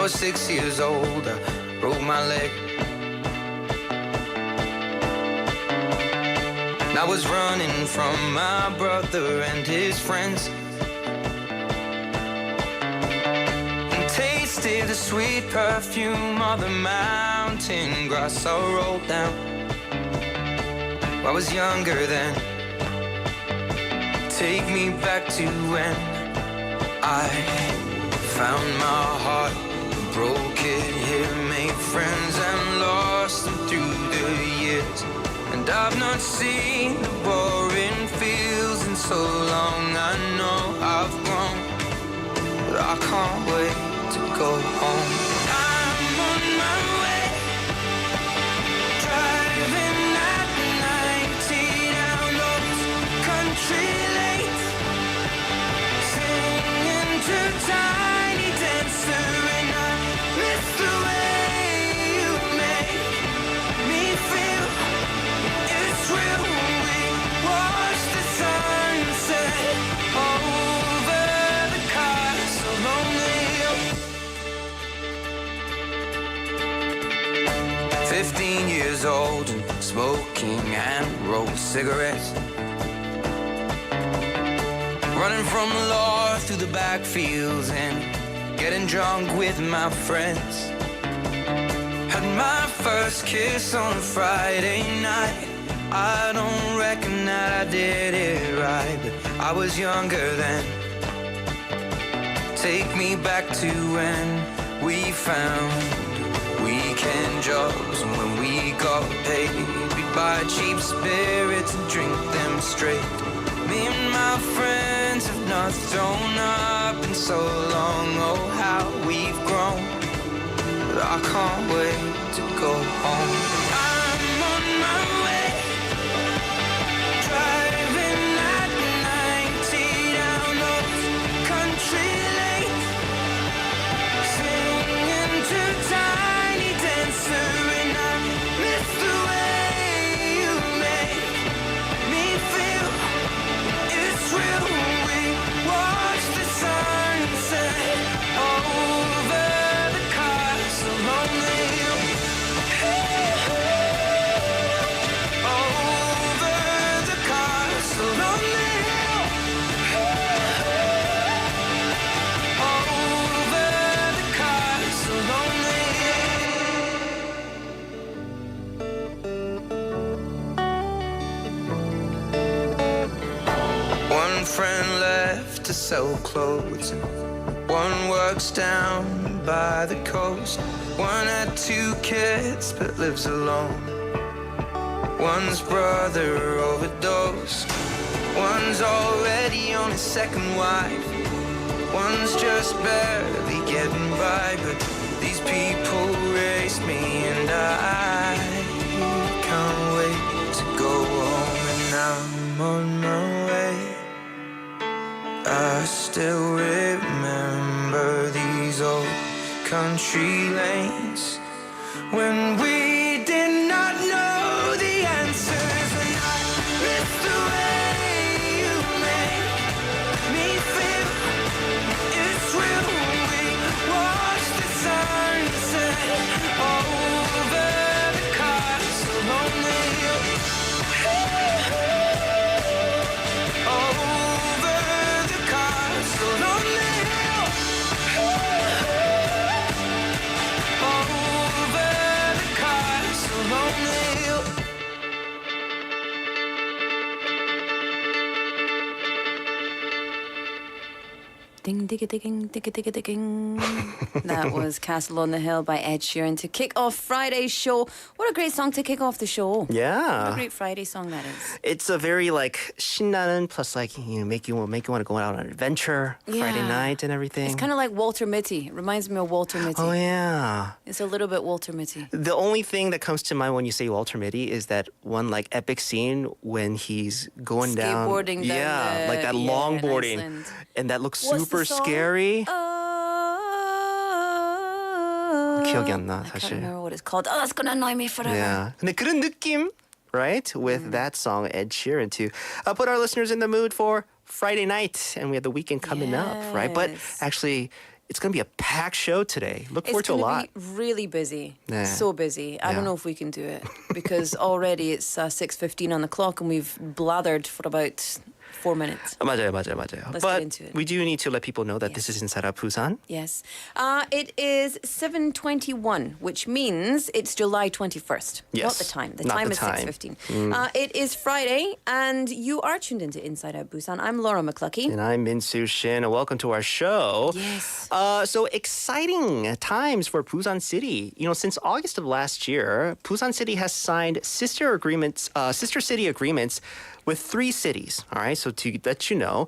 was 6 years old, I broke my leg. I was running from my brother and his friends, and tasted the sweet perfume of the mountain grass I rolled down. I was younger then. Take me back to when I found my heart, broke it here, made friends and lost them through the years. And I've not seen the boring fields in so long. I know I've grown, but I can't wait to go home. I'm on my way, driving at 90 down those country lanes, singing to Tiny Dancer, and I miss the way you make me feel. It's real when we watch the sunset over the castle on the hill. 15 years old and smoking and rolled cigarettes, running from the law through the backfields and getting drunk with my friends. Had my first kiss on a Friday night. I don't reckon that I did it right, but I was younger then. Take me back to when we found weekend jobs, and when we got paid, we'd buy cheap spirits and drink them straight. Me and my friends have not thrown up in so long. Oh, how we've grown, but I can't wait to go home. I'm on my way, driving at 90 down those country lanes, singing to Tiny Dancer, and I miss the way you make me feel. It's real when we watch the sunset over the castle on the hill. Over the castle on the hill. Over the castle on the hill. One friend left to sell clothes, and one works down by the coast. One had 2 kids but lives alone. One's brother overdosed. One's already on his second wife. One's just barely getting by, but these people raised me, and I can't wait to go home. And I'm on my way. I still remember these old country lanes when we did not know the answers, and I miss the way you make me feel. It's real when we watch the sunset over the castle on the hill. Over the castle on the hill. Over the castle on the hill. Ding, digga, digging, digga, digga, digging. That was Castle on the Hill by Ed Sheeran to kick off Friday's show. What a great song to kick off the show. Yeah. What a great Friday song that is. It's a very like 신나는 plus like make you want to go out on an adventure Friday night and everything. It's kind of like Walter Mitty. It reminds me of Walter Mitty. Oh yeah. It's a little bit Walter Mitty. The only thing that comes to mind when you say Walter Mitty is that one like epic scene when he's going down. Skateboarding down like that longboarding. Iceland. And that looks What's super the song? scary. Oh, 기억이 안 나, I can't 사실. remember what it's called. Oh, that's gonna annoy me forever. Yeah. 근데 그런 느낌, right? With that song, Ed Sheeran, to put our listeners in the mood for Friday night. And we have the weekend coming up, right? But Yes. actually, it's going to be a packed show today. Look forward It's to a going lot. to be really busy. 네. So busy. I don't Yeah. know if we can do it because already it's 6:15 on the clock and we've blathered for about 4 minutes. 맞아요. Let's but get into it. we do need to let people know that this is Inside Out Busan. Yes. It is 7:21, which means it's July 21st. Yes. Not the time. The Not time the is time. 6:15. It is Friday, and you are tuned into Inside Out Busan. I'm Laura McCluckey. And I'm Min-Soo Shin, and welcome to our show. Yes. So exciting times for Busan City. You know, since August of last year, Busan City has signed sister city agreements with 3 cities. All right, so to let you know,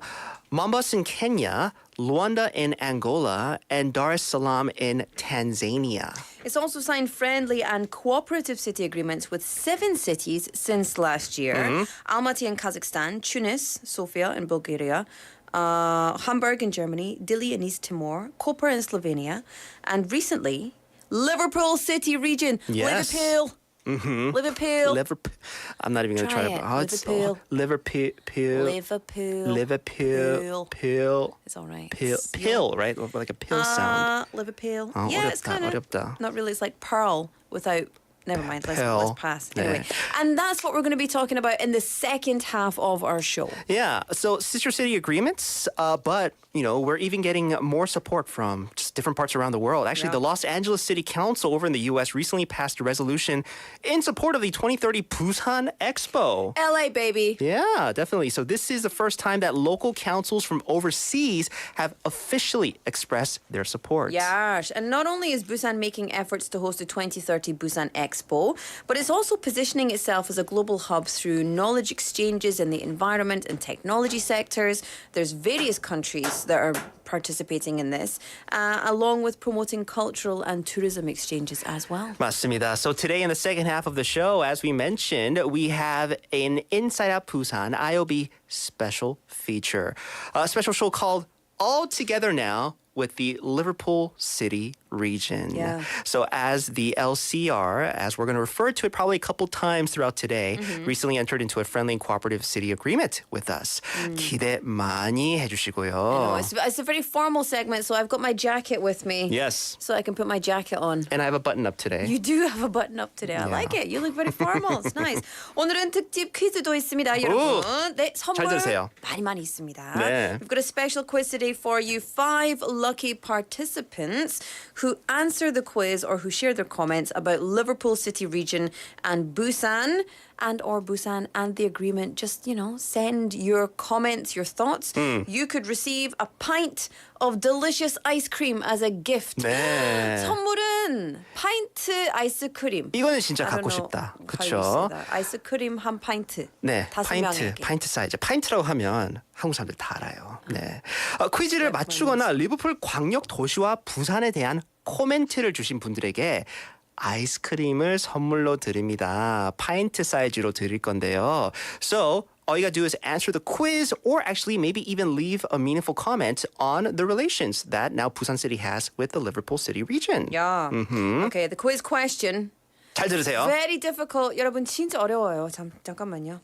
Mombasa in Kenya, Luanda in Angola, and Dar es Salaam in Tanzania. It's also signed friendly and cooperative city agreements with 7 cities since last year. Almaty in Kazakhstan, Tunis, Sofia in Bulgaria, Hamburg in Germany, Dili in East Timor, Koper in Slovenia, and recently, Liverpool City region. Yes. Liverpool. Liverpool. I'm not even going to try Try to. it. Liverpool. Liverpool. Liverpool. Pill. It's all right. Pill, right? Like a pill sound. Liverpool. 어, Yeah, it's 어렵다, kind of 어렵다. not really. It's like pearl without. Never mind. Let's Pill. pass. 네. Anyway, and that's what we're going to be talking about in the second half of our show. Yeah, so sister city agreements, but you know we're even getting more support from just different parts around the world. Actually, Yeah. the Los Angeles City Council over in the U.S. recently passed a resolution in support of the 2030 Busan Expo. LA, baby. Yeah, definitely. So this is the first time that local councils from overseas have officially expressed their support. Yes, and not only is Busan making efforts to host the 2030 Busan Expo, but it's also positioning itself as a global hub through knowledge exchanges in the environment and technology sectors. There's various countries that are participating in this, along with promoting cultural and tourism exchanges as well. 맞습니다. So today in the second half of the show, as we mentioned, we have an Inside Out Busan IOB special feature. A special show called All Together Now with the Liverpool City region. Yeah. So as the LCR, as we're going to refer to it probably a couple times throughout today, recently entered into a friendly and cooperative city agreement with us. 기대 많이 해주시고요. No, it's a very formal segment, so I've got my jacket with me. Yes. So I can put my jacket on. And I have a button up today. You do have a button up today. I like it. You look very formal. It's nice. 오늘은 특집 퀴즈도 있습니다, 여러분. 네, 선물 잘 들으세요. 많이 있습니다. 네. We've got a special quiz today for you. 5 lucky participants who answer the quiz or who share their comments about Liverpool City region and Busan and the agreement. Just, send your comments, your thoughts. You could receive a pint of delicious ice cream as a gift. 네. 선물은 파인트 아이스크림. 이거는 진짜 I don't 갖고 know 싶다. how you 그렇죠? say that. 아이스크림 한 파인트. 네, 5명에게. 파인트 사이즈. 파인트라고 하면 한국 사람들 다 알아요. 네. 퀴즈를 맞추거나 리버풀 광역 도시와 부산에 대한 코멘트를 주신 분들에게 아이스크림을 선물로 드립니다. 파인트 사이즈로 드릴 건데요. So, all you gotta do is answer the quiz or actually maybe even leave a meaningful comment on the relations that now Busan City has with the Liverpool City region. Yeah. Okay, the quiz question. 잘 들으세요. Very difficult. 여러분 진짜 어려워요. 잠깐만요.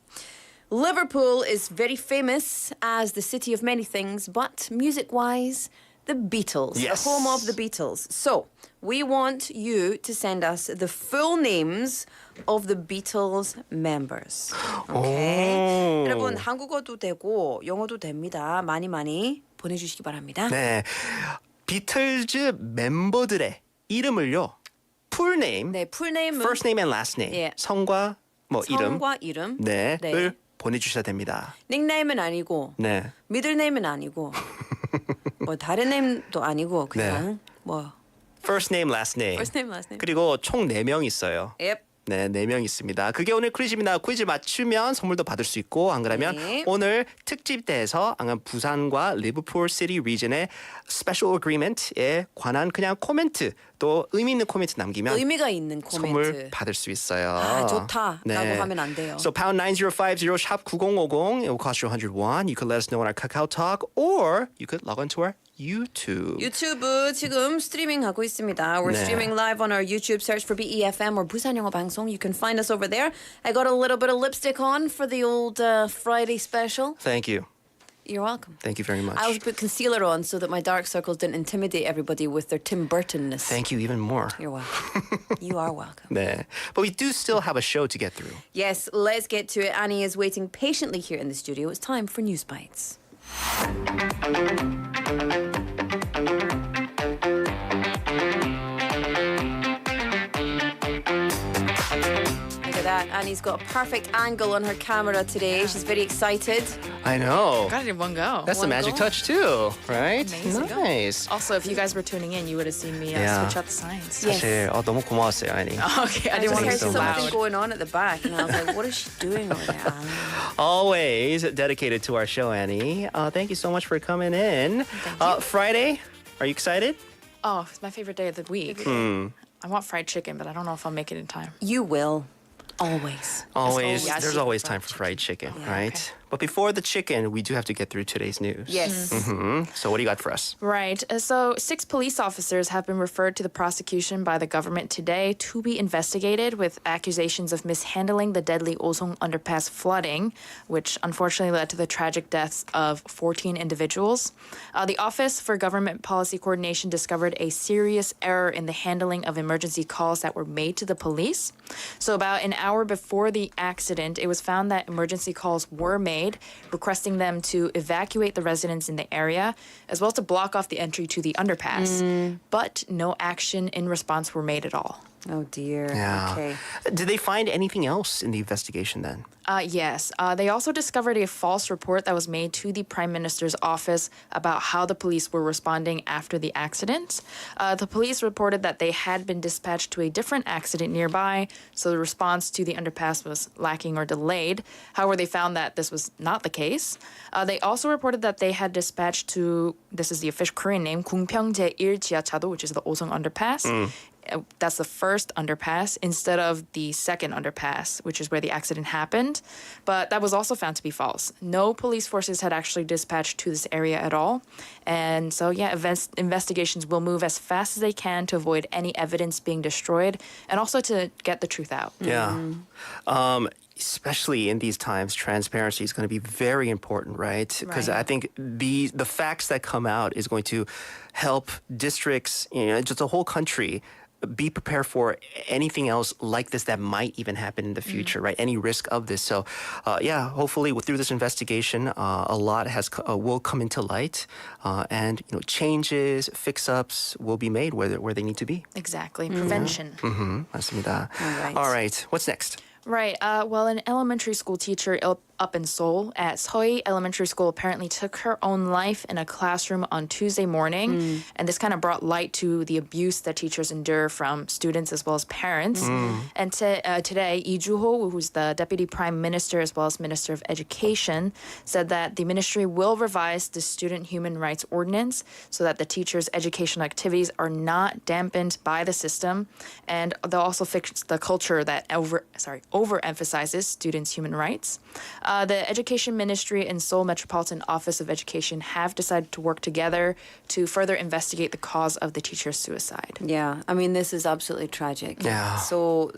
Liverpool is very famous as the city of many things, but music-wise, the Beatles, Yes. the home of the Beatles. So, we want you to send us the full names of the Beatles members. Okay? 여러분 한국어도 되고 영어도 됩니다. 많이 보내주시기 바랍니다. 네. 비틀즈 멤버들의 이름을요. full name, 네, 풀네임은 first name and last name. 예. 성과 이름. 성과 이름. 네. 네. 을 보내주셔야 됩니다. 닉네임은 아니고 네. 미들네임은 아니고 뭐 다른 네임도 아니고 그냥 뭐 First name, last name. first name, last name. 그리고 총 4명 있어요. Yep. 네, 4명 있습니다. 그게 오늘 퀴즈입니다. 퀴즈 맞추면 선물도 받을 수 있고 안 그러면 네. 오늘 특집 때에서 부산과 리버풀 시티 리전의 스페셜 어그리먼트에 관한 그냥 코멘트 또 의미 있는 코멘트 남기면 의미가 있는 코멘트. 선물 받을 수 있어요. 아, 좋다라고 하면 안 돼요. So pound 9050 샵 9050 it will cost you 100 won. You could let us know on our Kakao Talk or you could log on to our YouTube. 유튜브 지금 스트리밍 하고 있습니다. We're 네. streaming live on our YouTube. Search for BEFM or 부산영어방송. You can find us over there. I got a little bit of lipstick on for the old Friday special. Thank you. You're welcome. Thank you very much. I always put concealer on so that my dark circles didn't intimidate everybody with their Tim Burtonness. Thank you even more. You're welcome. You are welcome. 네. But we do still have a show to get through. Yes, let's get to it. Annie is waiting patiently here in the studio. It's time for News Bites. Look at that. Annie's got a perfect angle on her camera today. She's very excited. I know. Got it in one go. That's the One magic go. touch too, right? Amazing. Nice. Also, if you guys were tuning in, you would have seen me Yeah. switch out the signs. Yes. 사실 너무 고마웠어요, Annie. Okay, I didn't want to There's be so something loud. going on at the back, and I was like, what is she doing over there, Annie? Always dedicated to our show, Annie. Thank you so much for coming in. Friday, are you excited? Oh, it's my favorite day of the week. I want fried chicken, but I don't know if I'll make it in time. You will. Always. Always. always There's chicken always fried time for fried chicken, Yeah, right? okay. But before the chicken, we do have to get through today's news. Yes. So what do you got for us? Right. So 6 police officers have been referred to the prosecution by the government today to be investigated with accusations of mishandling the deadly Osong underpass flooding, which unfortunately led to the tragic deaths of 14 individuals. The Office for Government Policy Coordination discovered a serious error in the handling of emergency calls that were made to the police. So about an hour before the accident, it was found that emergency calls were made requesting them to evacuate the residents in the area, as well as to block off the entry to the underpass. But no action in response were made at all. Oh, dear. Yeah. Okay. Did they find anything else in the investigation then? Yes. They also discovered a false report that was made to the Prime Minister's office about how the police were responding after the accident. The police reported that they had been dispatched to a different accident nearby, so the response to the underpass was lacking or delayed. However, they found that this was not the case. They also reported that they had dispatched to, this is the official Korean name, 궁평 제1 지하차도, which is the Osong underpass. That's the first underpass instead of the second underpass, which is where the accident happened. But that was also found to be false. No police forces had actually dispatched to this area at all. And so, yeah, investigations will move as fast as they can to avoid any evidence being destroyed and also to get the truth out. Yeah. Especially in these times, transparency is going to be very important, right? Because Right. I think the facts that come out is going to help districts, just the whole country, be prepared for anything else like this that might even happen in the future, right? Any risk of this. So, yeah, hopefully through this investigation, a lot will come into light, and changes, fix-ups will be made where they need to be. Exactly. Prevention. 맞습니다. right. All right. What's next? Right. Well, an elementary school teacher up in Seoul at Seoul Elementary School apparently took her own life in a classroom on Tuesday morning. And this kind of brought light to the abuse that teachers endure from students as well as parents. And today, Lee Joo-ho, who's the Deputy Prime Minister as well as Minister of Education, said that the ministry will revise the Student Human Rights Ordinance so that the teachers' educational activities are not dampened by the system. And they'll also fix the culture that overemphasizes students' human rights. The Education Ministry and Seoul Metropolitan Office of Education have decided to work together to further investigate the cause of the teacher's suicide. Yeah, I mean, this is absolutely tragic. Yeah. So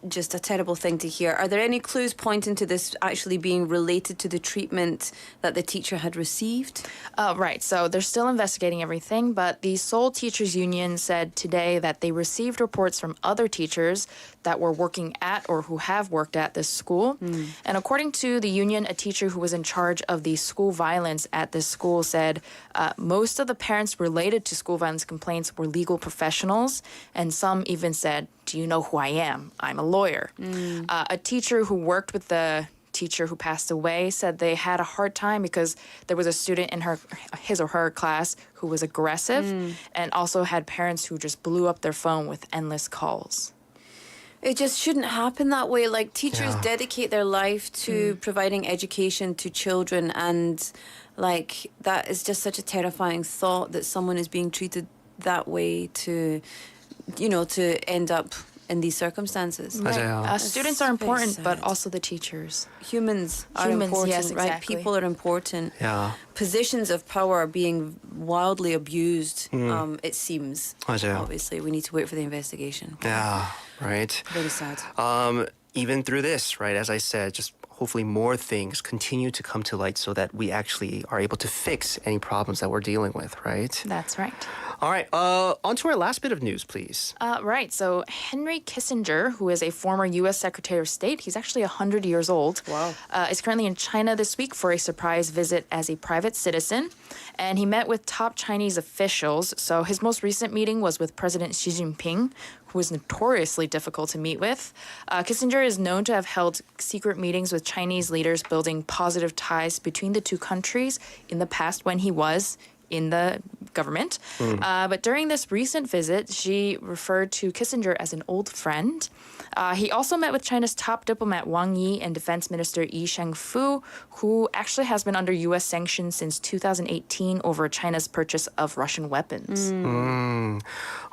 just a terrible thing to hear. Are there any clues pointing to this actually being related to the treatment that the teacher had received? Right, so they're still investigating everything, but the Seoul Teachers Union said today that they received reports from other teachers that were working at or who have worked at this school. And according to the union, a teacher who was in charge of the school violence at this school said most of the parents related to school violence complaints were legal professionals, and some even said, "Do you know who I am? I'm a lawyer." A teacher who worked with the teacher who passed away said they had a hard time because there was a student in his or her class who was aggressive and also had parents who just blew up their phone with endless calls. It just shouldn't happen that way. Like, teachers Yeah. dedicate their life to providing education to children, and like that is just such a terrifying thought that someone is being treated that way to end up in these circumstances. 맞아요. Students are very important, but sad. also the teachers. Humans are Humans, important, yes, right? exactly. People are important. Yeah. Positions of power are being wildly abused, it seems. 맞아요. Obviously, we need to wait for the investigation. Yeah. Right. Very sad. Even through this, right, as I said, just hopefully more things continue to come to light so that we actually are able to fix any problems that we're dealing with, right? That's right. All right, on to our last bit of news, please. Right. So Henry Kissinger, who is a former U.S. Secretary of State, he's actually 100 years old. Wow. Is currently in China this week for a surprise visit as a private citizen. And he met with top Chinese officials. So his most recent meeting was with President Xi Jinping, who is notoriously difficult to meet with. Kissinger is known to have held secret meetings with Chinese leaders, building positive ties between the two countries in the past when he was in the government. But during this recent visit, Xi referred to Kissinger as an old friend. He also met with China's top diplomat Wang Yi and Defense Minister Yi Shangfu, who actually has been under U.S. sanctions since 2018 over China's purchase of Russian weapons.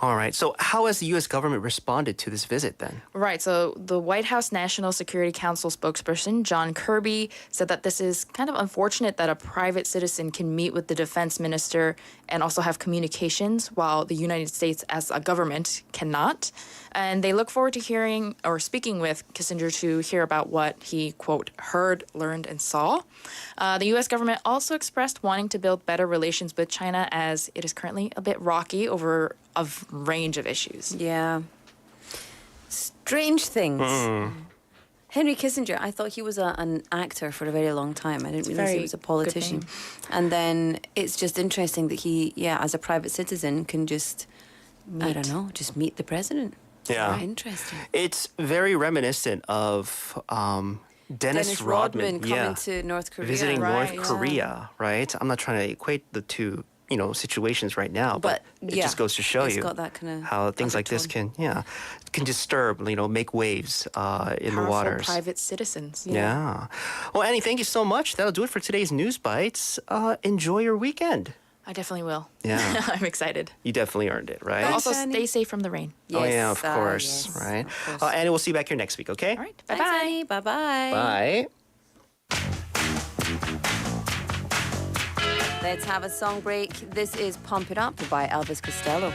All right, so how has the U.S. government responded to this visit then? Right, so the White House National Security Council spokesperson John Kirby said that this is kind of unfortunate that a private citizen can meet with the defense minister and also have communications while the United States as a government cannot. And they look forward to hearing or speaking with Kissinger to hear about what he, quote, heard, learned, and saw. The U.S. government also expressed wanting to build better relations with China as it is currently a bit rocky over a range of issues. Yeah. Strange things. Henry Kissinger, I thought he was an actor for a very long time. I didn't realize he very was a good politician. name. And then it's just interesting that he, as a private citizen, can just, I don't know, just meet the president. Yeah. Very interesting. It's very reminiscent of Dennis Rodman coming to North Korea. visiting Right, North yeah. Korea, right? I'm not trying to equate the two, situations right now, but it just goes to show it's you got that kind of how things like this can disturb, make waves in the Powerful waters. private citizens. Yeah. Well, Annie, thank you so much. That'll do it for today's News Bites. Enjoy your weekend. I definitely will. Yeah. I'm excited. You definitely earned it, right? Thanks, Also, Annie. stay safe from the rain. Oh, yeah, of Yes, course, yes, right? of course. Annie, we'll see you back here next week, okay? All right. Thanks, Bye-bye. Annie. Bye-bye. Bye. Let's have a song break. This is Pump It Up by Elvis Costello.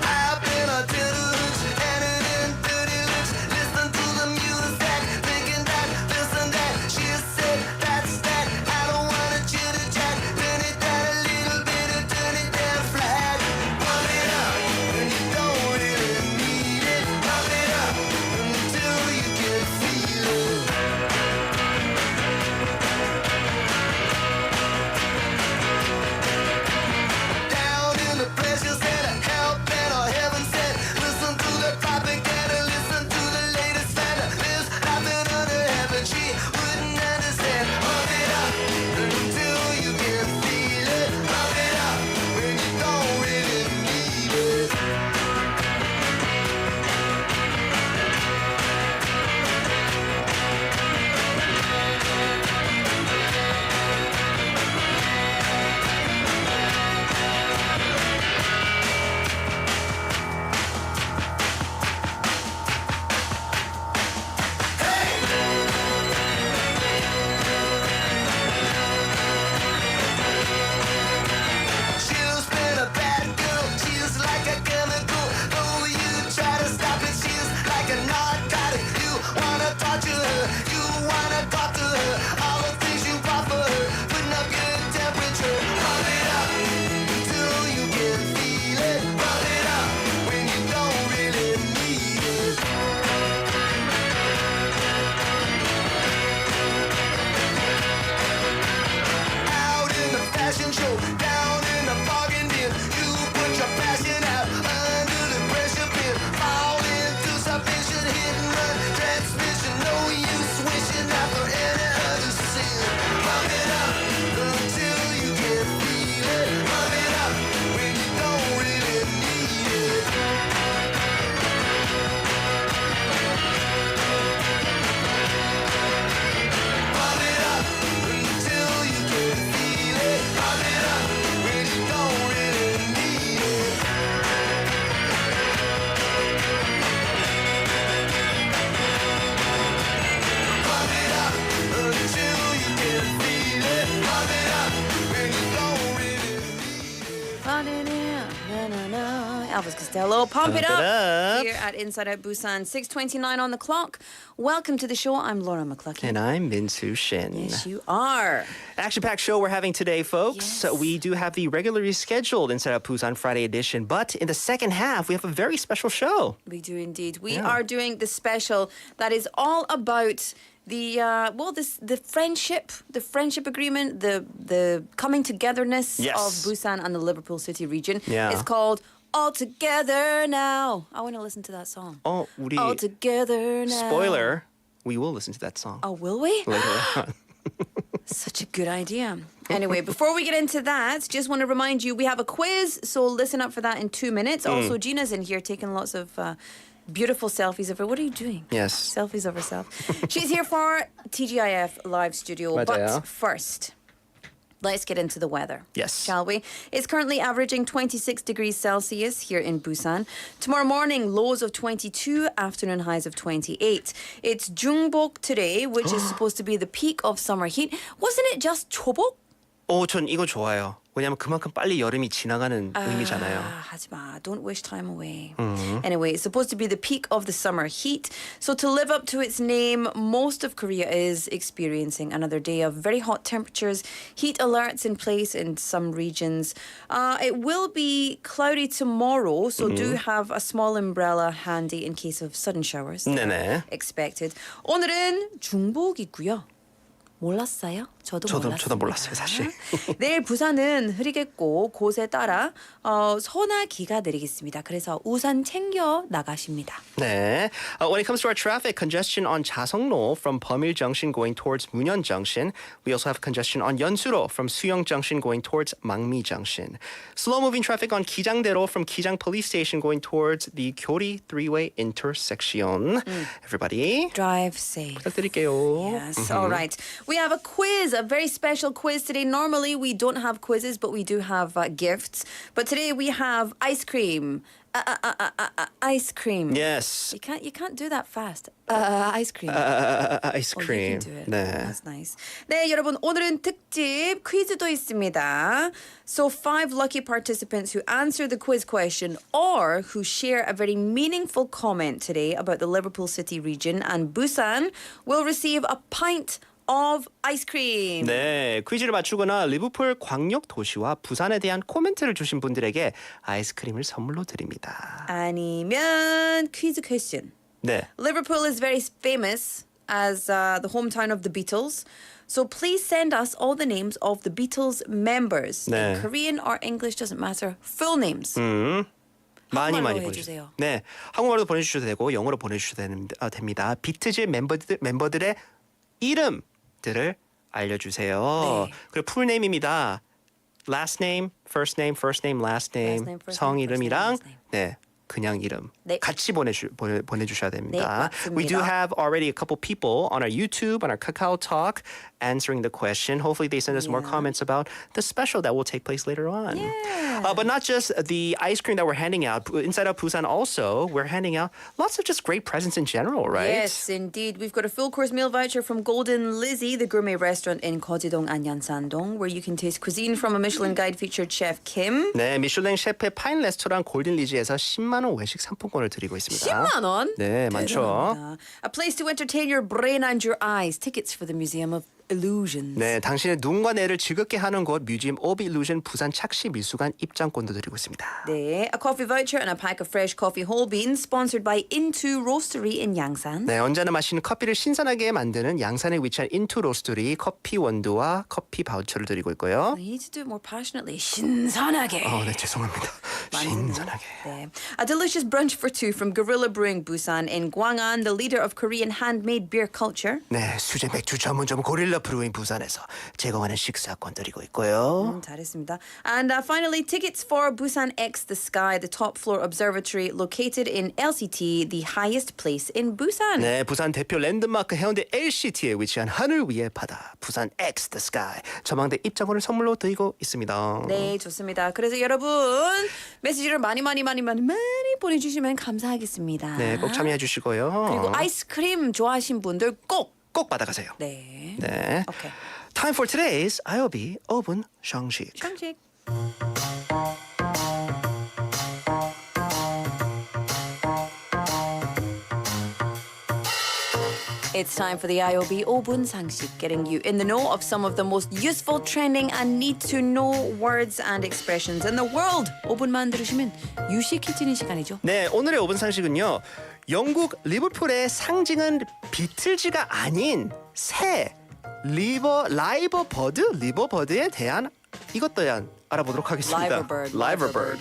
I've been a doodle and in dirty looks. Listen to the music, thinking that, this and that. She said, that's that. I don't want to chitty chat. Turn it down a little bit and turn it down flat. Pump it up when you don't really need Elvis Costello, pump it Pump it up. up. Here at Inside Out Busan, 6:29 on the clock. Welcome to the show. I'm Laura McCluskey. And I'm Min-Soo Shin. Yes, you are. Action-packed show we're having today, folks. Yes. We do have the regularly scheduled Inside Out Busan Friday edition, but in the second half, we have a very special show. We do indeed. We Yeah. are doing the special that is all about the friendship agreement, the coming togetherness Yes. of Busan and the Liverpool City region. Yeah. It's called All Together Now. I want to listen to that song. 우리 All Together Now. spoiler, we will listen to that song Oh, will we? later on. Such a good idea. Anyway, before we get into that, just want to remind you we have a quiz, so listen up for that in 2 minutes. Also, Gina's in here taking lots of beautiful selfies of her. What are you doing? Yes. Selfies of herself. She's here for TGIF Live Studio. 맞아요. But first, let's get into the weather. Yes. Shall we? It's currently averaging 26 degrees Celsius here in Busan. Tomorrow morning, lows of 22, afternoon highs of 28. It's Jungbok today, which is supposed to be the peak of summer heat. Wasn't it just Chobok? 전 이거 좋아요. 왜냐면 그만큼 빨리 여름이 지나가는 의미잖아요. 하지마. Don't wish time away. Anyway, it's supposed to be the peak of the summer heat. So to live up to its name, most of Korea is experiencing another day of very hot temperatures, heat alerts in place in some regions. It will be cloudy tomorrow, so do have a small umbrella handy in case of sudden showers. 네네. Expected. 오늘은 중복이고요. 몰랐어요? 저도 몰랐어요, 사실. 내일 부산은 흐리겠고 곳에 따라 소나기가 내리겠습니다. 그래서 우산 챙겨 나가십니다. 네. When it comes to our traffic, congestion on 자성로 from Pamil Junction going towards Munyeon Junction. We also have congestion on Yeonsu로 from Suyong Junction going towards Mangmi Junction. Slow-moving traffic on Kijangdero from Kijang Police Station going towards the Gyori three-way intersection. Everybody, Drive safe. 부탁드릴게요. Yes, all right. We have a quiz, a very special quiz today. Normally we don't have quizzes, but we do have gifts. But today we have ice cream. Ice cream. Yes. You can't do that fast. Ice cream. Ice Oh, you cream. can do it. 네. That's nice. 네, 여러분 오늘은 특집 퀴즈도 있습니다. So 5 lucky participants who answer the quiz question or who share a very meaningful comment today about the Liverpool City region and Busan will receive a pint of ice cream. 네, 퀴즈를 맞추거나 리버풀 광역 도시와 부산에 대한 코멘트를 주신 분들에게 아이스크림을 선물로 드립니다. 아니면 퀴즈 question. 네. Liverpool is very famous as the hometown of the Beatles. So please send us all the names of the Beatles members. 네. In Korean or English, doesn't matter. Full names. 많이 한국말로 보내주세요. 해주세요. 네, 한국말로 보내주셔도 되고 영어로 보내주셔도 됩니다. 비트즈 멤버들의 이름들을 알려주세요. 네. 그리고 풀네임입니다. Last name, first name, first name, last name, Last name, first 성 name, first 이름이랑 name, last name. 네. 그냥 이름 네. 같이 보내주셔야 됩니다. 네, We do 맞습니다. have already a couple people on our YouTube, on our Kakao Talk, answering the question. Hopefully they send us more comments about the special that will take place later on. Yeah. But not just the ice cream that we're handing out. Inside of Busan also, we're handing out lots of just great presents in general, right? Yes, indeed. We've got a full course meal voucher from Golden Lizzie, the gourmet restaurant in Gyeonggi-dong and Yansan-dong, where you can taste cuisine from a Michelin Guide featured chef Kim. 네, 미슐랭 셰프의 파인 레스토랑 골든 리지에서 10만 원 외식 상품권을 드리고 있습니다. 10만 원? 네, 많죠. 대단합니다. A place to entertain your brain and your eyes. Tickets for the Museum of Illusions. 네, 당신의 눈과 뇌를 즐겁게 하는 곳 뮤지엄 오브 일루전 부산 착시 미술관 입장권도 드리고 있습니다. 네, a coffee voucher and a pack of fresh coffee whole beans sponsored by Into Roastery in Yangsan. 네, 언제나 마시는 커피를 신선하게 만드는 양산에 위치한 인투 로스터리 커피 원두와 커피 바우처를 드리고 있고요. You need to do it more passionately. 신선하게. 네, 죄송합니다. 신선하게. 네. A delicious brunch for two from Gorilla Brewing Busan in Gwangan, the leader of Korean handmade beer culture. 네, 수제 맥주 전문점 고릴라 브루잉 부산에서 제공하는 식사권 드리고 있고요. 잘했습니다. And finally, tickets for Busan X the Sky, the top floor observatory located in LCT, the highest place in Busan. 네, 부산 대표 랜드마크 해운대 LCT에 위치한 하늘 위의 바다, 부산 X the Sky 전망대 입장권을 선물로 드리고 있습니다. 네, 좋습니다. 그래서 여러분 메시지를 많이 보내주시면 감사하겠습니다. 네, 꼭 참여해 주시고요. 그리고 아이스크림 좋아하신 분들 꼭 받아가세요. 네. 네. 오케이. Time for today's IOB 5분 상식. 상식. It's time for the IOB 5분 상식, getting you in the know of some of the most useful, trending and need-to-know words and expressions in the world. 5분만 들으시면 유식해지는 시간이죠. 네, 오늘의 5분 상식은요. 영국 리버풀의 상징은 비틀즈가 아닌 새 리버버드에 대한 이것 또한 알아보도록 하겠습니다. Liver bird.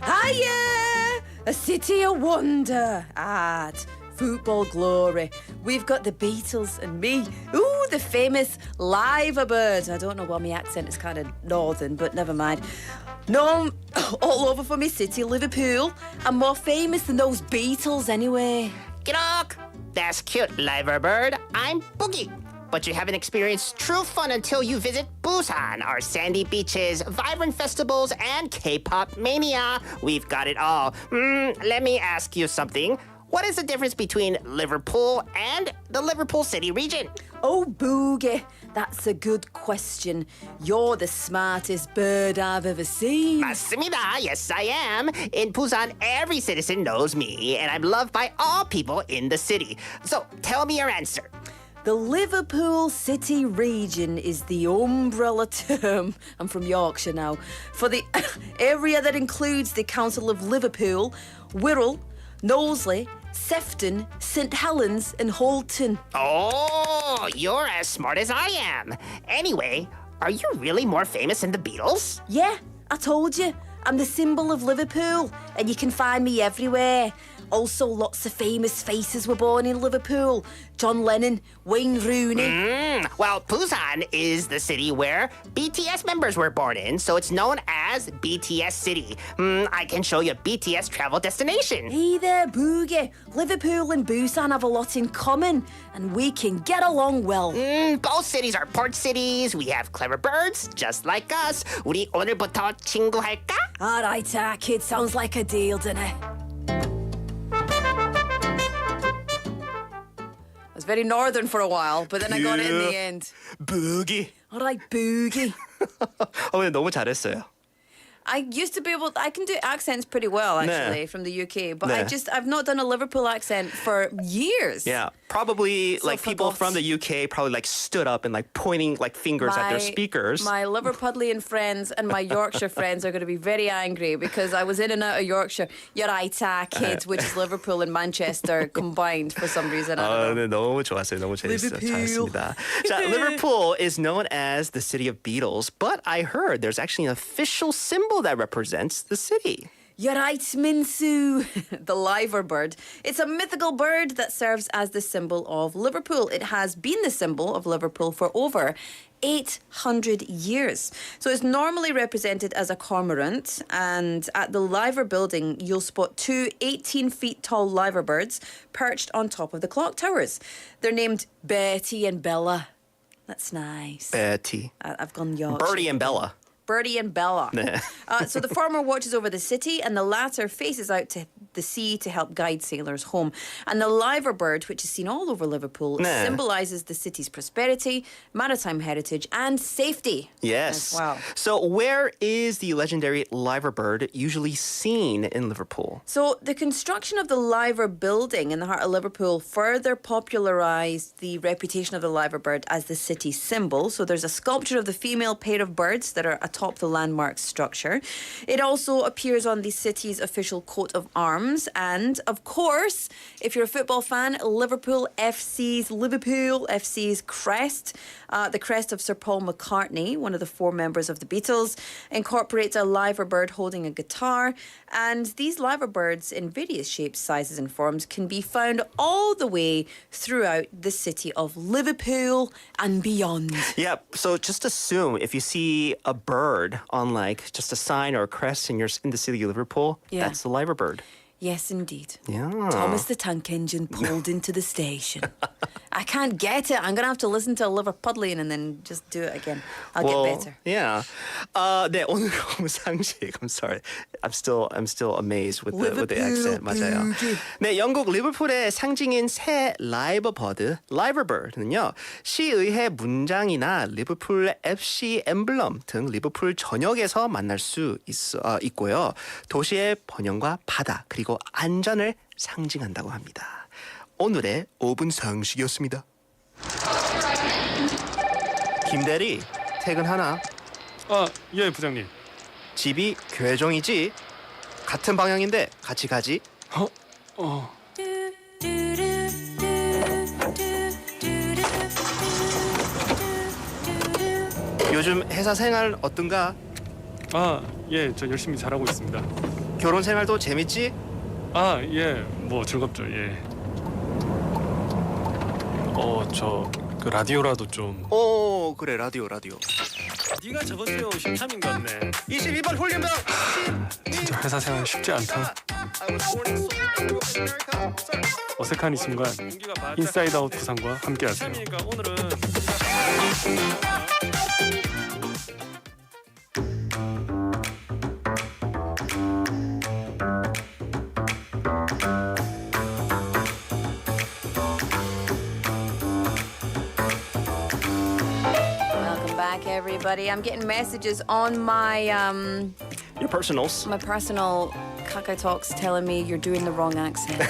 Hiya! A city of wonder at football glory. We've got the Beatles and me. Ooh, the famous Liver bird. I don't know why my accent is kind of northern, but never mind. No, all over for me city, Liverpool. I'm more famous than those Beatles anyway. G'dog! That's cute, Liver Bird. I'm Boogie. But you haven't experienced true fun until you visit Busan, our sandy beaches, vibrant festivals, and K-pop mania. We've got it all. Let me ask you something. What is the difference between Liverpool and the Liverpool City region? Oh, Boogie, that's a good question. You're the smartest bird I've ever seen. 맞습니다. Yes, I am. In Busan, every citizen knows me, and I'm loved by all people in the city. So tell me your answer. The Liverpool City region is the umbrella term, I'm from Yorkshire now, for the area that includes the Council of Liverpool, Wirral, Knowsley, Sefton, St Helens and Holton. Oh, you're as smart as I am. Anyway, are you really more famous than the Beatles? Yeah, I told you. I'm the symbol of Liverpool and you can find me everywhere. Also, lots of famous faces were born in Liverpool. John Lennon, Wayne Rooney. Well, Busan is the city where BTS members were born in, so it's known as BTS City. I can show you a BTS travel destination. Hey there, Boogie. Liverpool and Busan have a lot in common and we can get along well. Both cities are port cities. We have clever birds, just like us. 우리 오늘부터 친구할까? All right, kid, sounds like a deal, doesn't it? I was very northern for a while, but then I got it in the end. Boogie. All right, Boogie. 근데 너무 잘했어요. I used to be able. I can do accents pretty well, actually, from the UK. But I've not done a Liverpool accent for years. Yeah, probably So like people forgot. from the UK probably like stood up and like pointing like fingers at their speakers. My Liverpudlian friends and my Yorkshire friends are going to be very angry because I was in and out of Yorkshire. You're right, kids, which is Liverpool and Manchester combined for some reason. I don't know. 네, 너무 좋았어요. 너무 재밌어요. Liverpool. 잘했습니다. 자, Liverpool is known as the city of Beatles, but I heard there's actually an official symbol that represents the city. You're right, Minsu. The liver bird. It's a mythical bird that serves as the symbol of Liverpool. It has been the symbol of Liverpool for over 800 years. So it's normally represented as a cormorant, and at the liver building, you'll spot two 18 feet tall liver birds perched on top of the clock towers. They're named Betty and Bella. That's nice. Betty. I've gone Yorkshire. Birdie and Bella. Birdie and Bella. So the former watches over the city and the latter faces out to the sea to help guide sailors home. And the liver bird, which is seen all over Liverpool, symbolises the city's prosperity, maritime heritage and safety. Yes. Wow. So where is the legendary liver bird usually seen in Liverpool? So the construction of the liver building in the heart of Liverpool further popularised the reputation of the liver bird as the city's symbol. So there's a sculpture of the female pair of birds that are atop the landmark structure. It also appears on the city's official coat of arms. And of course, if you're a football fan, Liverpool FC's crest, the crest of Sir Paul McCartney, one of the four members of the Beatles, incorporates a liver bird holding a guitar. And these liver birds in various shapes, sizes and forms can be found all the way throughout the city of Liverpool and beyond. Yeah, so just assume if you see a bird on like just a sign or a crest in the city of Liverpool, that's the liver bird. Yes, indeed. Yeah. Thomas the Tank Engine pulled into the station. I can't get it. I'm gonna have to listen to a Liverpudlian and then just do it again. I'll get better. Yeah. 네, 오늘 상식. I'm sorry. I'm still amazed with the accent. 맞아요. 네, 영국 리버풀의 상징인 새 라이브 비rd는요. 시의회 문장이나 리버풀 FC 엠블럼 등 리버풀 전역에서 만날 수 있고요. 도시의 번영과 바다 그리고 안전을 상징한다고 합니다. 오늘의 5분 상식이었습니다. 김대리, 퇴근하나? 예, 부장님. 집이 교회종이지? 같은 방향인데 같이 가지? 요즘 회사 생활 어떤가? 예, 저 열심히 잘하고 있습니다. 결혼 생활도 재밌지? 예, 뭐 즐겁죠, 예. 저 그 라디오라도 좀. 그래 라디오. 네가 저번 주에 오신 참인 같네. 22번 훈련병. 진짜 회사 생활 쉽지 않다. 어색한 이 순간 인사이드 아웃 부산과 함께하세요. 오늘은 Welcome back, everybody. I'm getting messages on my Your personals. my personal Kakao Talks telling me you're doing the wrong accent.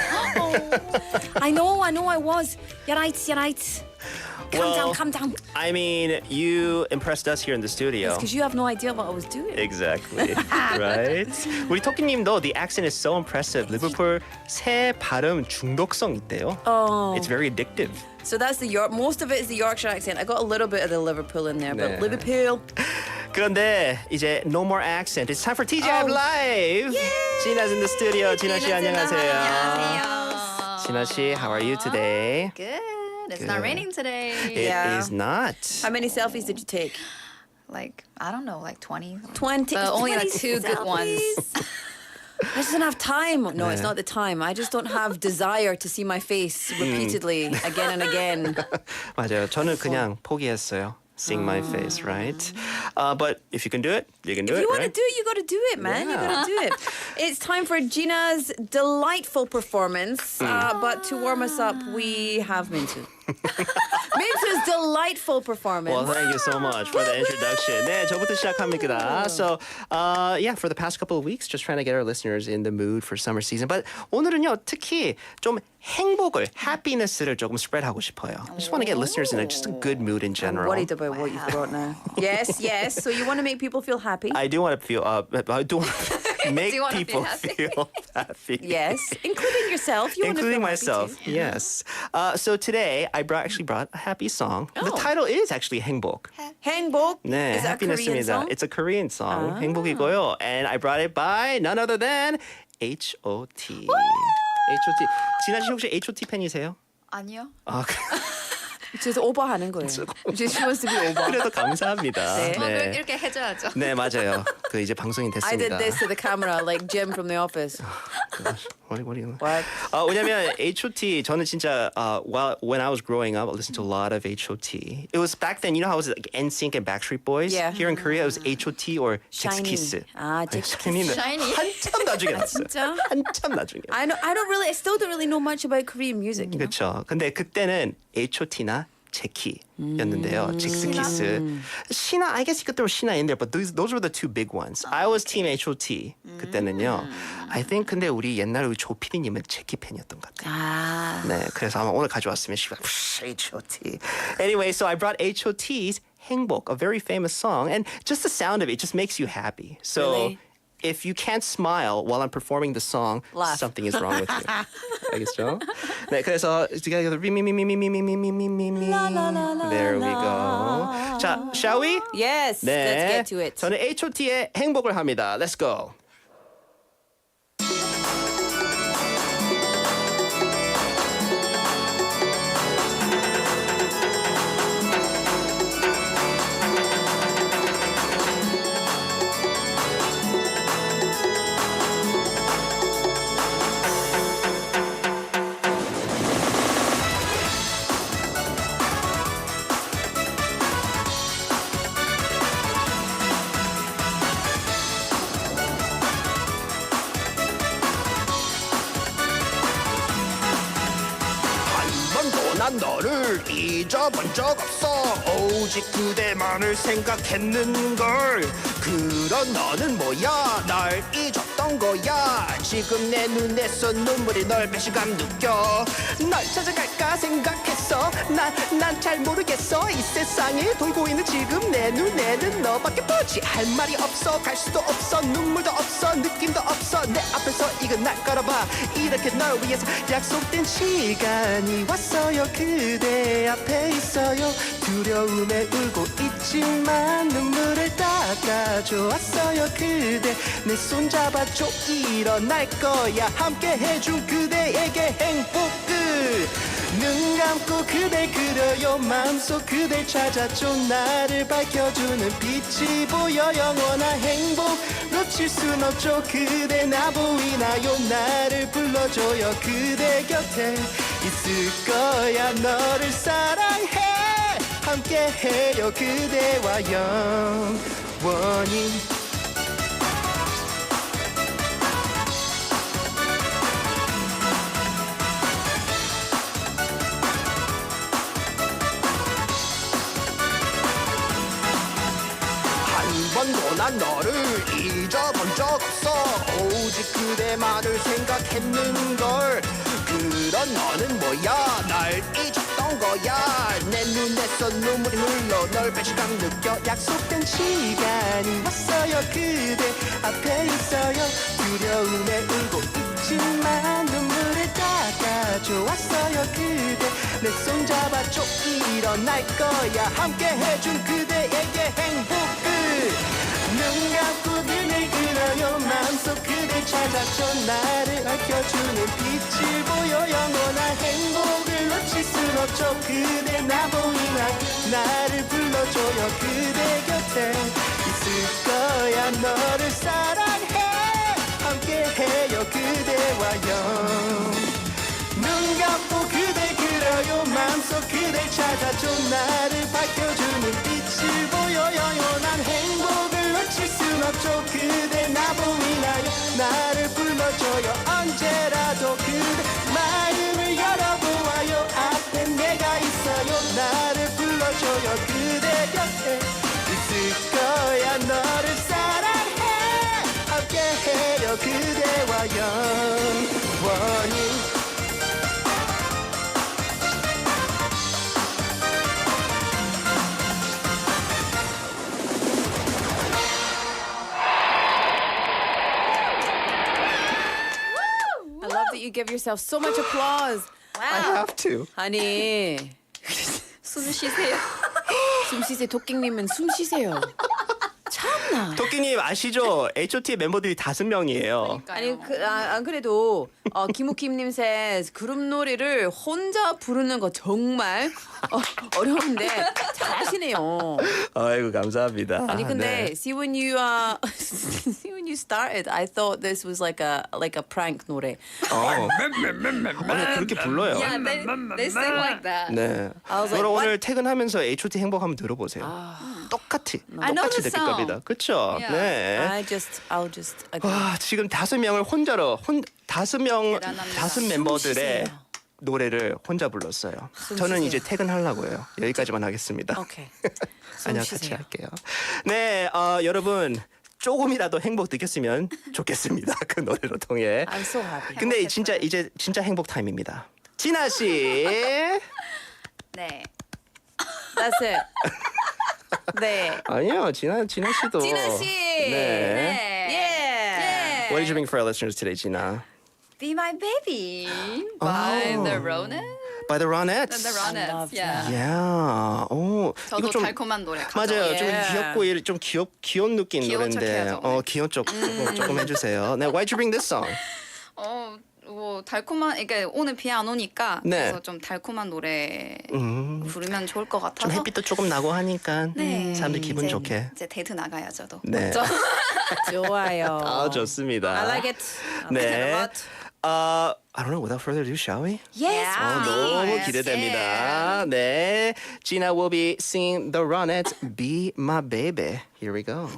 I know I was. You're right. Calm down. I mean, you impressed us here in the studio. Because you have no idea what I was doing. Exactly. Right? 우리 토끼님도 the accent is so impressive. 리버풀 새 발음 중독성 있대요. It's very addictive. So that's the most of it is the Yorkshire accent. I got a little bit of the Liverpool in there, but 네. Liverpool. 그런데 이제 no more accent. It's time for TGIF Live. Gina's in the studio. Gina 씨 안녕하세요. Gina 씨, how are you today? Good. It's not raining today. It is not. How many selfies did you take? Like, I don't know, like 20. 20. But only like 20 2 good ones. I just don't have time. No, it's not the time. I just don't have desire to see my face repeatedly again and again. 맞아요. 저는 그냥 포기했어요. Seeing my face, right? But if you can do it, you can do If it, you want right? to do it, you got to do it, man. You got to do it. It's time for Gina's delightful performance. But to warm us up, we have Mintu. Mintu's delightful performance. Well, thank you so much for the introduction. 네, 저부터 시작합니다. So, yeah, for the past couple of weeks, just trying to get our listeners in the mood for summer season. But 오늘은요, 특히 좀 행복을, happiness를 조금 spread하고 싶어요. I just want to get listeners in just a good mood in general. I'm worried about what you've brought now. Yes. So you want to make people feel happy? I do want to feel, I do want to make Do you wanna people feel feel happy. happy? Yes, including yourself. You Including want to feel myself, happy too. yes. So today, I actually brought a happy song. The Oh. title is actually 행복. 행복. 네, Is that a Korean happiness입니다. song? It's a Korean song. 행복이고요. And I brought it by none other than H.O.T. H.O.T. 진아 씨 혹시 H.O.T 팬이세요? 아니요. 아, just 오버하는 거예요. Just she wants to be over. 그래도 감사합니다. 네. 뭐 이렇게 해줘야죠. 네, 맞아요. 그 이제 방송이 I did 됐습니다. this to the camera like Jim from The Office. What are you? What? 왜냐면 H.O.T. 저는 진짜 when I was growing up, I listened to a lot of H.O.T. It was back then, you know how it was like NSYNC and Backstreet Boys? Yeah. Here in Korea, it was H.O.T. or Shiny. 잭스키스. 잭스키스. Shiny. 한참 나중에 났어요. 진짜? 한참 나중에. I still don't really know much about Korean music. You know? 그렇죠. 근데 그때는 H.O.T.나 제키였는데요. 잭스키스. 신화, I guess you could throw 신화 in there, but those were the two big ones. I was team H.O.T. 그때는요. I think 근데 우리 옛날 우리 조 PD님은 제키 팬이었던 것 같아요. 아. 네, 그래서 아마 오늘 가져왔으면 H.O.T. Anyway, so I brought H.O.T's 행복, a very famous song, and just the sound of it just makes you happy. So. Really? If you can't smile while I'm performing the song, Laugh. something is wrong with you. 알겠죠? 네, 그래서 together 미미미미미미미미미미미. There we go. 자, shall we? Yes, 네. let's get to it. 저는 H.O.T의 행복을 합니다. Let's go. 난 너를 잊어본 적 없어 오직 그대만을 생각했는걸 그런 너는 뭐야 날 잊었던 거야 지금 내 눈에서 눈물이 널 배신감 느껴 널 찾아갈까 생각했어 난 잘 모르겠어 이 세상에 돌고 있는 지금 내 눈에는 너밖에 보지 할 말이 없어 갈 수도 없어 눈물도 없어 느낌도 없어 내 앞에서 이건 날 걸어봐 이렇게 널 위해서 약속된 시간이 왔어요 그대 앞에 있어요 두려움에 울고 있지만 눈물을 닦아줘 왔어요 그대 내 손 잡아줘 일어날 거야 함께 해준 그대에게 행복을 눈 감고 그댈 그려요 마음속 그댈 찾아줘 나를 밝혀주는 빛이 보여 영원한 행복 놓칠 순 없죠 그대 나 보이나요 나를 불러줘요 그대 곁에 있을 거야 너를 사랑해 함께해요 그대와 영원히 번도 난 너를 잊어본 적 없어 오직 그대만을 생각했는걸 그런 너는 뭐야 날 잊었던 거야 내 눈에서 눈물이 흘러 널 배신감 느껴 약속된 시간이 왔어요 그대 앞에 있어요 두려움에 울고 있지만 눈물을 닦아줘 왔어요 그대 내 손 잡아줘 일어날 거야 함께 해준 그대에게 행복을 눈 감고 그댈 그려요 마음속 그댈 찾아줘 나를 밝혀주는 빛을 보여 영원한 행복을 놓칠 순 없죠 그대 나 보이나 나를 불러줘요 그대 곁에 있을 거야 너를 사랑해 함께해요 그대와 눈 감고 그댈 그려요 마음속 그댈 찾아줘 나를 밝혀주는 빛을 보여 영원한 행복을 놓칠 순 없죠 그대 나 보이나요 나를 불러줘요 언제라도 그대 마음을 열어보아요 앞에 내가 있어요 나를 불러줘요 그대 곁에 있을 거야 너를 사랑해 함께해요 그대와 영원히 You give yourself so much applause. I have to 아니 숨 쉬세요. 숨 쉬세요. 도끼님은 숨 쉬세요. 참나. 도끼님 아시죠? H.O.T 멤버들이 5명이에요 아니 안 그래도 김우킴님 says 그룹 노래를 혼자 부르는 거 정말 어려운데 잘하시네요. 아이고 감사합니다 아니 근데 네. see when you see when you started, I thought this was like a prank 노래. 아니 그렇게 불러요 Yeah, they sing like that. 네. I was like, 그럼 what? 오늘 퇴근하면서 H.O.T 행복 한번 들어보세요. 똑같이 I know 똑같이 the 느낄 song. 겁니다. 그렇죠? Yeah. 네. I'll just agree. 와 지금 5명을 혼자로 5명 대단합니다. 5 멤버들의 쉬세요. 노래를 혼자 불렀어요. 저는 쉬세요. 이제 퇴근하려고요. 여기까지만 하겠습니다. 오케이. 아니요 같이 할게요. 네, 여러분. 조금이라도 행복 느꼈으면 좋겠습니다. 그 노래로 통해. I'm so happy. 근데 진짜 이제 진짜 행복 타임입니다. 진아 씨. 네. That's it. 네. 아니요, 진아 씨도. 진아 씨. 네. Yeah. What did you bring for our listeners today, Gina? Be My Baby by Oh. the Ronettes. By the Ronettes. The Ronettes. Yeah. Yeah. 오, 저도 이거 좀 달콤한 노래 맞아요. 좀 Yeah. 귀엽고 좀 귀여운 느낌 귀여운 노래인데. 척해야죠, 오늘. 귀여운 척 조금 해주세요. 네, why'd you bring this song? 뭐 달콤한 이게 오늘 비 안 오니까 네. 그래서 좀 달콤한 노래 부르면 좋을 것 같아서. 좀 햇빛도 조금 나고 하니까 네. 사람들 기분 이제, 좋게. 이제 데이트 나가야죠, 또. 네. 맞죠? 좋아요. 아, 좋습니다. I like it. I like it a 네. lot. I don't know. Without further ado, shall we? Yes. 너무 yes, 기대됩니다. 네, Gina will be singing the Ronettes "Be My Baby." Here we go.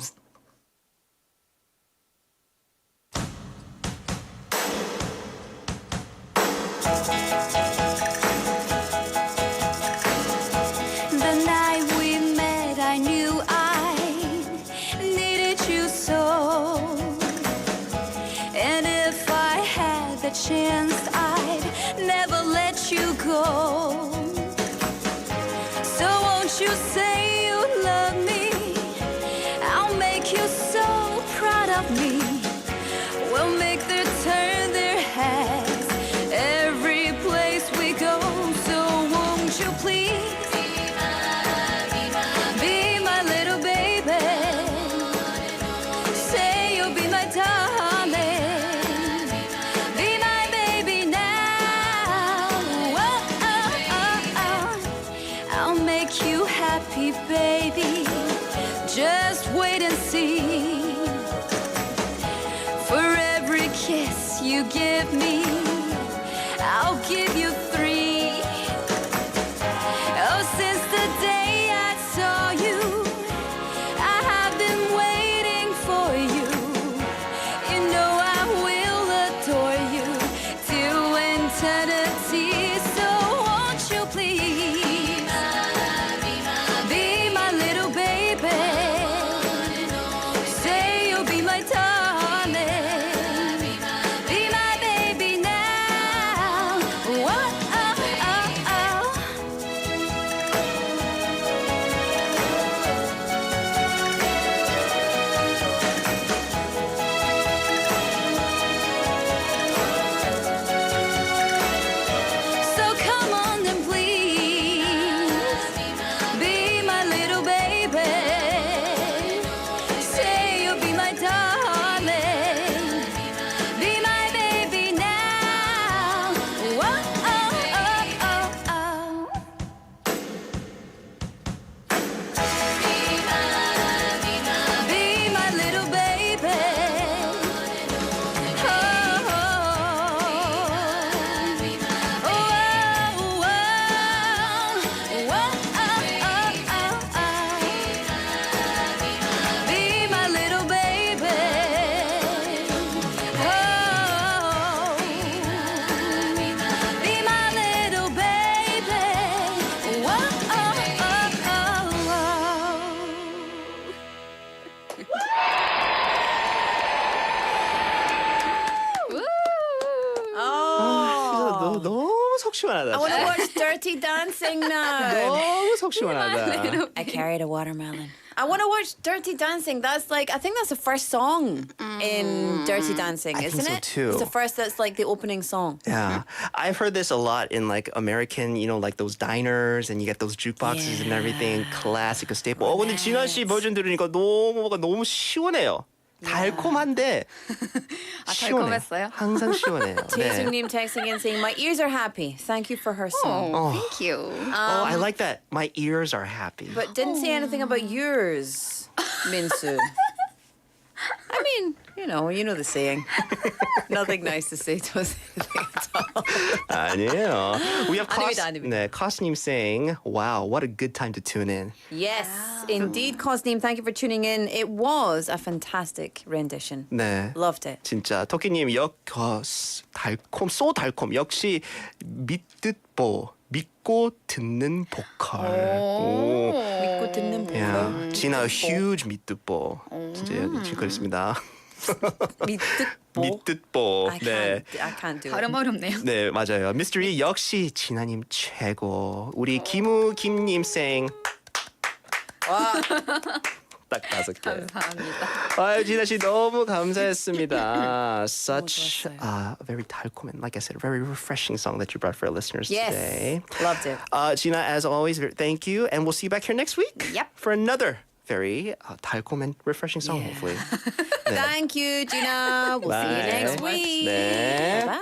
you say you love me? I'll make you so proud of me. We'll make them turn their heads every place we go. So won't you please be my little baby? Say you'll be my darling. Be my baby now. Oh, oh, oh, oh. I'll make you happy, baby. Just wait and see. For every kiss you give me, I'll give you 3. Oh, since the day I saw you, I have been waiting for you. You know I will adore you till eternity. So won't you please be my little baby? Say you'll be my darling. Be my baby now. Whoa, oh, oh, oh. So come on and please be my little baby. Say you'll be my darling. Be my baby now. Whoa, oh, oh, oh, oh. Be my little baby. Oh, oh, be my little baby. Oh, be my little baby. Whoa, oh, 너무 속 시원하다. I want to watch Dirty Dancing now. 너무 속 시원하다. I carried a watermelon. I want to watch Dirty Dancing. That's like, I think that's the first song in Dirty Dancing, I isn't think so it? too. It's the first that's like the opening song. Yeah, I've heard this a lot in like American, like those diners, and you get those jukeboxes and everything. Classic, a staple. 근데 진아 씨 버전 들으니까 너무 시원해요. 달콤한데 시원해. 달콤했어요? 항상 시원해요. 네. Taesung님 texting in saying, my ears are happy. Thank you for her song. Oh, thank you. Oh, I like that. My ears are happy. But didn't say anything about yours, Minsu. I mean, you know the saying. Nothing nice to say to us at all. 아니에요. We have 아닙니다. 네, Cos님 saying, wow, what a good time to tune in. Yes, indeed, Cos님. Thank you for tuning in. It was a fantastic rendition. 네. Loved it. 진짜 토끼님 달콤 so 달콤 역시 믿고 듣는 보컬. 오. 믿고 듣는 보컬. Yeah. 진아 huge 믿듣보. 진짜 여기 그렇습니다. 믿듣보. 믿듣보. I can't do it. 발음 어렵네요. 네, 맞아요. 미스터리 역시 진아님 최고. 우리 김우김님 saying 딱 5개. 감사합니다. 아유, 진아 씨 너무 감사했습니다. Such a very 달콤 and like I said, a very refreshing song that you brought for our listeners today. Loved it. Gina, as always, thank you, and we'll see you back here next week. Yep. For another very 달콤 and refreshing song, hopefully. 네. Thank you, Gina. We'll see you next Bye. week. 네. Bye.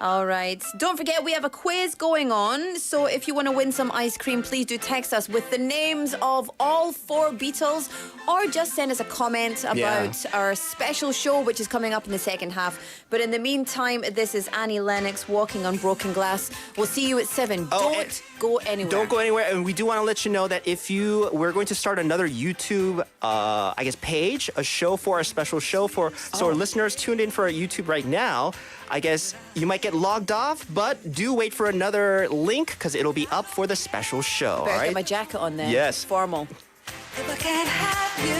All right. Don't forget, we have a quiz going on. So if you want to win some ice cream, please do text us with the names of all 4 Beatles or just send us a comment about our special show, which is coming up in the second half. But in the meantime, this is Annie Lennox, Walking on Broken Glass. We'll see you at 7. Don't go anywhere. Don't go anywhere. And we do want to let you know that we're going to start another YouTube, page, a show for our special show so our listeners tuned in for our YouTube right now. I guess you might get logged off, but do wait for another link because it'll be up for the special show. Better all right? get my jacket on there. Yes. Formal. If I can't have you.